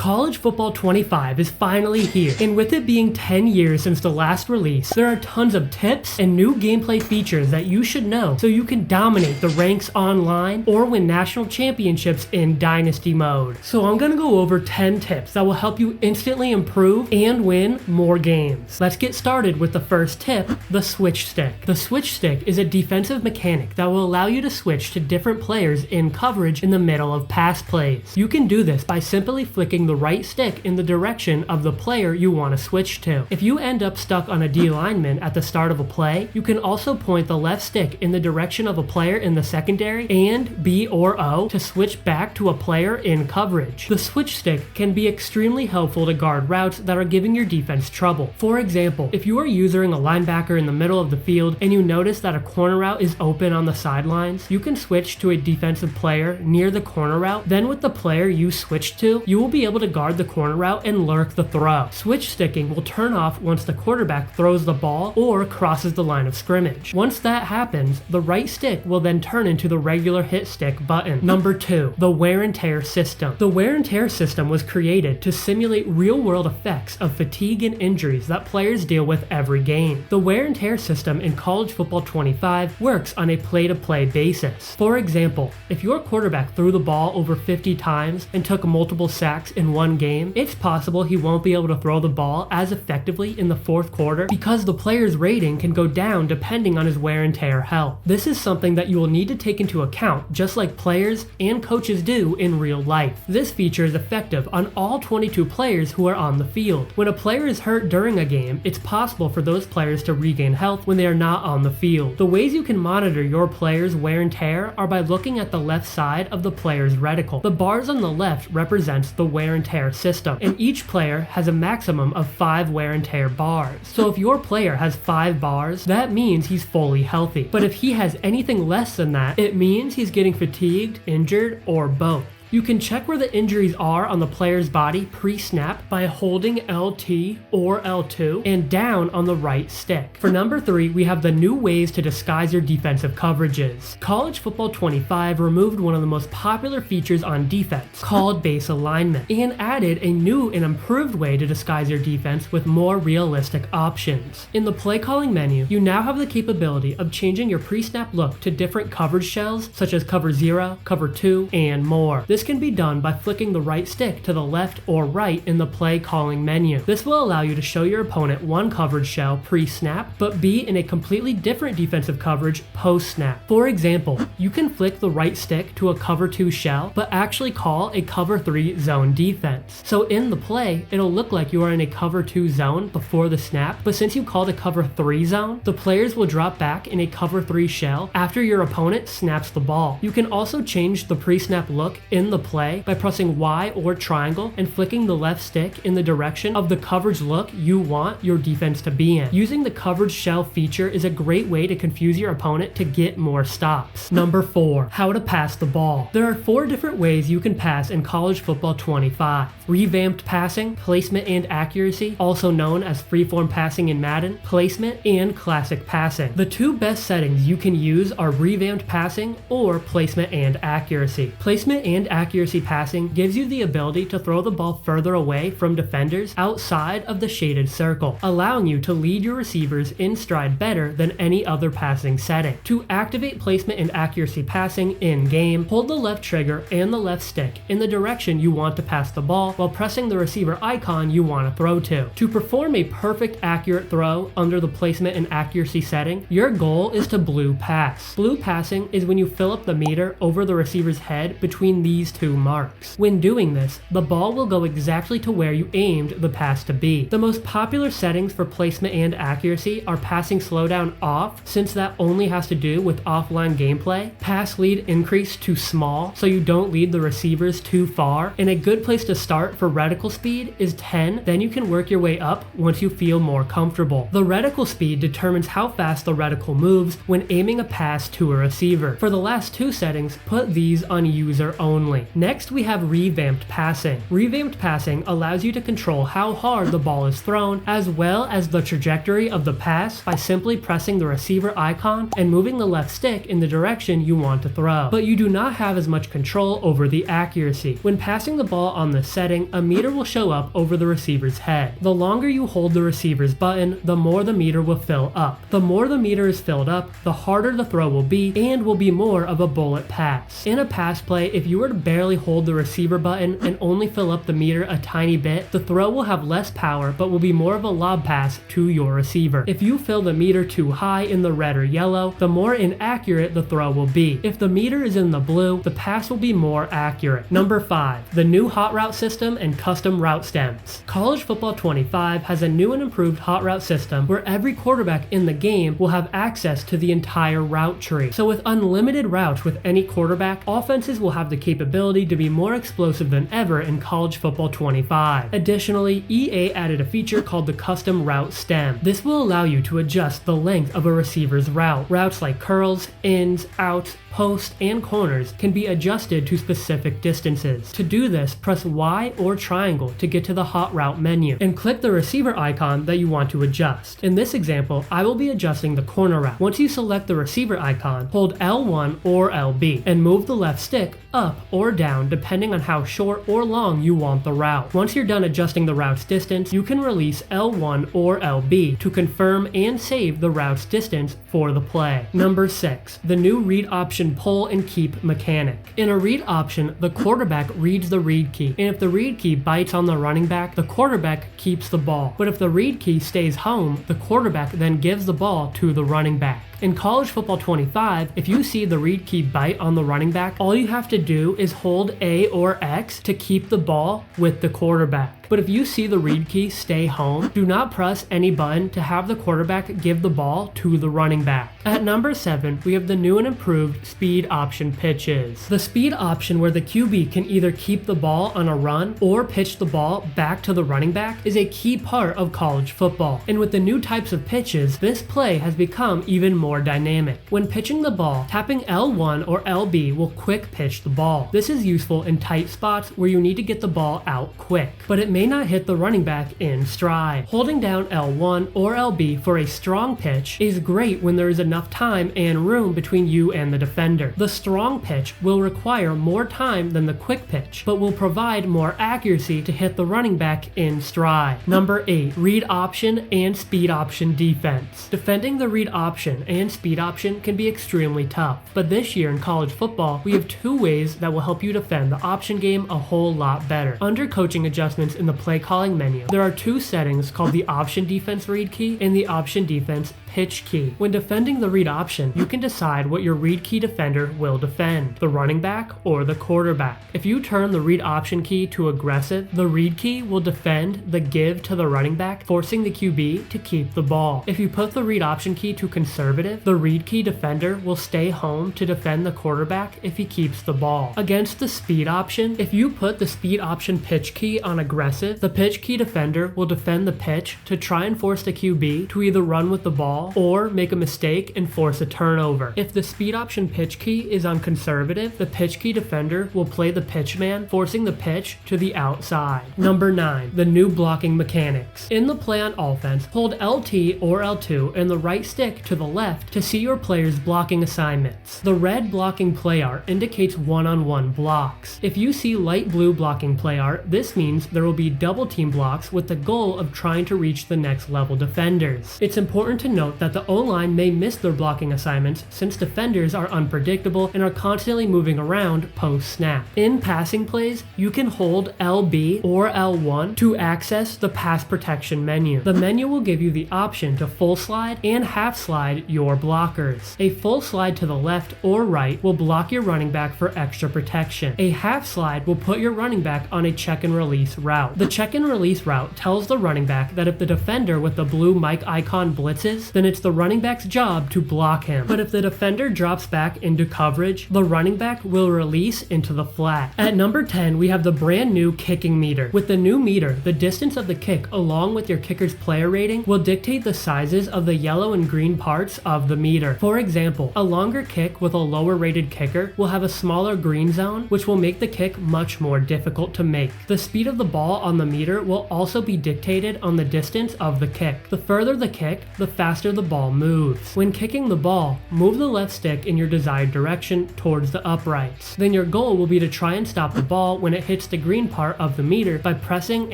College Football 25 is finally here, and with it being 10 years since the last release, there are tons of tips and new gameplay features that you should know so you can dominate the ranks online or win national championships in Dynasty mode. So I'm gonna go over 10 tips that will help you instantly improve and win more games. Let's get started with the first tip, the switch stick. The switch stick is a defensive mechanic that will allow you to switch to different players in coverage in the middle of pass plays. You can do this by simply flicking the right stick in the direction of the player you want to switch to. If you end up stuck on a D lineman at the start of a play, you can also point the left stick in the direction of a player in the secondary and B or O to switch back to a player in coverage. The switch stick can be extremely helpful to guard routes that are giving your defense trouble. For example, if you are using a linebacker in the middle of the field and you notice that a corner route is open on the sidelines, you can switch to a defensive player near the corner route. Then with the player you switch to, you will be able to guard the corner route and lurk the throw. Switch sticking will turn off once the quarterback throws the ball or crosses the line of scrimmage. Once that happens, the right stick will then turn into the regular hit stick button. Number 2, the wear and tear system. The wear and tear system was created to simulate real-world effects of fatigue and injuries that players deal with every game. The wear and tear system in College Football 25 works on a play-to-play basis. For example, if your quarterback threw the ball over 50 times and took multiple sacks in one game, it's possible he won't be able to throw the ball as effectively in the fourth quarter because the player's rating can go down depending on his wear and tear health. This is something that you will need to take into account, just like players and coaches do in real life. This feature is effective on all 22 players who are on the field. When a player is hurt during a game, it's possible for those players to regain health when they are not on the field. The ways you can monitor your player's wear and tear are by looking at the left side of the player's reticle. The bars on the left represents the wear and tear system, and each player has a maximum of 5 wear and tear bars. So if your player has 5 bars, that means he's fully healthy. But if he has anything less than that, it means he's getting fatigued, injured, or both. You can check where the injuries are on the player's body pre-snap by holding LT or L2 and down on the right stick. For number 3, we have the new ways to disguise your defensive coverages. College Football 25 removed one of the most popular features on defense, called base alignment, and added a new and improved way to disguise your defense with more realistic options. In the play calling menu, you now have the capability of changing your pre-snap look to different coverage shells such as cover 0, cover 2, and more. This can be done by flicking the right stick to the left or right in the play calling menu. This will allow you to show your opponent one coverage shell pre-snap, but be in a completely different defensive coverage post-snap. For example, you can flick the right stick to a cover 2 shell, but actually call a cover 3 zone defense. So in the play, it'll look like you are in a cover 2 zone before the snap, but since you called a cover 3 zone, the players will drop back in a cover 3 shell after your opponent snaps the ball. You can also change the pre-snap look in the play by pressing Y or triangle and flicking the left stick in the direction of the coverage look you want your defense to be in. Using the coverage shell feature is a great way to confuse your opponent to get more stops. Number 4, how to pass the ball. There are 4 different ways you can pass in College Football 25. Revamped passing, placement and accuracy, also known as freeform passing in Madden, placement, and classic passing. The 2 best settings you can use are revamped passing or placement and accuracy. Placement and accuracy passing gives you the ability to throw the ball further away from defenders outside of the shaded circle, allowing you to lead your receivers in stride better than any other passing setting. To activate placement and accuracy passing in-game, hold the left trigger and the left stick in the direction you want to pass the ball while pressing the receiver icon you want to throw to. To perform a perfect accurate throw under the placement and accuracy setting, your goal is to blue pass. Blue passing is when you fill up the meter over the receiver's head between these 2 marks. When doing this, the ball will go exactly to where you aimed the pass to be. The most popular settings for placement and accuracy are passing slowdown off, since that only has to do with offline gameplay, pass lead increase to small so you don't lead the receivers too far, and a good place to start for reticle speed is 10, then you can work your way up once you feel more comfortable. The reticle speed determines how fast the reticle moves when aiming a pass to a receiver. For the last 2 settings, put these on user only. only. Next, we have revamped passing. Revamped passing allows you to control how hard the ball is thrown, as well as the trajectory of the pass by simply pressing the receiver icon and moving the left stick in the direction you want to throw. But you do not have as much control over the accuracy. When passing the ball on this setting, a meter will show up over the receiver's head. The longer you hold the receiver's button, the more the meter will fill up. The more the meter is filled up, the harder the throw will be and will be more of a bullet pass. In a pass play, if you were to barely hold the receiver button and only fill up the meter a tiny bit, the throw will have less power but will be more of a lob pass to your receiver. If you fill the meter too high in the red or yellow, the more inaccurate the throw will be. If the meter is in the blue, the pass will be more accurate. Number 5. The new hot route system and custom route stems. College Football 25 has a new and improved hot route system where every quarterback in the game will have access to the entire route tree. So with unlimited routes with any quarterback, offenses will have the capability to be more explosive than ever in College Football 25. Additionally, EA added a feature called the custom route stem. This will allow you to adjust the length of a receiver's route. Routes like curls, ins, outs, posts, and corners can be adjusted to specific distances. To do this, press Y or triangle to get to the hot route menu and click the receiver icon that you want to adjust. In this example, I will be adjusting the corner route. Once you select the receiver icon, hold L1 or LB and move the left stick up or down depending on how short or long you want the route. Once you're done adjusting the route's distance, you can release L1 or LB to confirm and save the route's distance for the play. Number 6. The new read option pull and keep mechanic. In a read option, the quarterback reads the read key, and if the read key bites on the running back, the quarterback keeps the ball. But if the read key stays home, the quarterback then gives the ball to the running back. In College Football 25, if you see the read key bite on the running back, all you have to do is hold A or X to keep the ball with the quarterback. But if you see the read key stay home, do not press any button to have the quarterback give the ball to the running back. At number 7, we have the new and improved speed option pitches. The speed option where the QB can either keep the ball on a run or pitch the ball back to the running back is a key part of college football. And with the new types of pitches, this play has become even more dynamic. When pitching the ball, tapping L1 or LB will quick pitch the ball. This is useful in tight spots where you need to get the ball out quick, but it may not hit the running back in stride. Holding down L1 or LB for a strong pitch is great when there is enough time and room between you and the defender. The strong pitch will require more time than the quick pitch, but will provide more accuracy to hit the running back in stride. Number 8. Read option and speed option defense. Defending the read option and speed option can be extremely tough, but this year in college football, we have 2 ways that will help you defend the option game a whole lot better. Under coaching adjustments in the play calling menu, there are 2 settings called the option defense read key and the option defense pitch key. When defending the read option, you can decide what your read key defender will defend, the running back or the quarterback. If you turn the read option key to aggressive, the read key will defend the give to the running back, forcing the QB to keep the ball. If you put the read option key to conservative, the read key defender will stay home to defend the quarterback if he keeps the ball. Against the speed option, if you put the speed option pitch key on aggressive, the pitch key defender will defend the pitch to try and force the QB to either run with the ball or make a mistake and force a turnover. If the speed option pitch key is on conservative, the pitch key defender will play the pitch man, forcing the pitch to the outside. Number 9. The new blocking mechanics. In the play on offense, hold LT or L2 and the right stick to the left to see your player's blocking assignments. The red blocking play art indicates one-on-one blocks. If you see light blue blocking play art, this means there will be double team blocks with the goal of trying to reach the next level defenders. It's important to note that the O-line may miss their blocking assignments since defenders are unpredictable and are constantly moving around post-snap. In passing plays, you can hold LB or L1 to access the pass protection menu. The menu will give you the option to full slide and half slide your blockers. A full slide to the left or right will block your running back for extra protection. A half slide will put your running back on a check and release route. The check and release route tells the running back that if the defender with the blue mic icon blitzes, then it's the running back's job to block him. But if the defender drops back into coverage, the running back will release into the flat. At number 10, we have the brand new kicking meter. With the new meter, the distance of the kick along with your kicker's player rating will dictate the sizes of the yellow and green parts of the meter. For example, a longer kick with a lower rated kicker will have a smaller green zone, which will make the kick much more difficult to make. The speed of the ball on the meter will also be dictated on the distance of the kick. The further the kick, the faster the ball moves. When kicking the ball, move the left stick in your desired direction towards the uprights. Then your goal will be to try and stop the ball when it hits the green part of the meter by pressing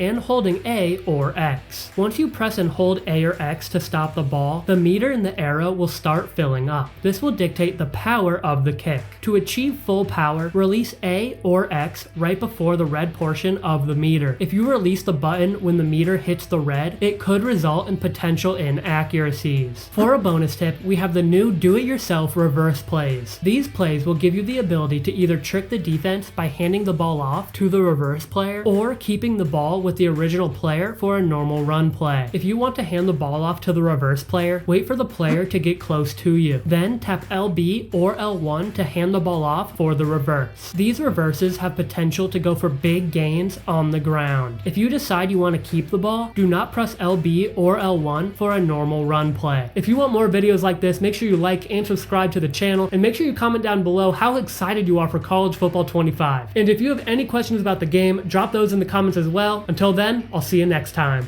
and holding A or X. Once you press and hold A or X to stop the ball, the meter and the arrow will start filling up. This will dictate the power of the kick. To achieve full power, release A or X right before the red portion of the meter. If you release the button when the meter hits the red, it could result in potential inaccuracies. For a bonus tip, we have the new do-it-yourself reverse plays. These plays will give you the ability to either trick the defense by handing the ball off to the reverse player or keeping the ball with the original player for a normal run play. If you want to hand the ball off to the reverse player, wait for the player to get close to you. Then tap LB or L1 to hand the ball off for the reverse. These reverses have potential to go for big gains on the ground. If you decide you want to keep the ball, do not press LB or L1 for a normal run play. If you want more videos like this, make sure you like and subscribe to the channel, and make sure you comment down below how excited you are for College Football 25. And if you have any questions about the game, drop those in the comments as well. Until then, I'll see you next time.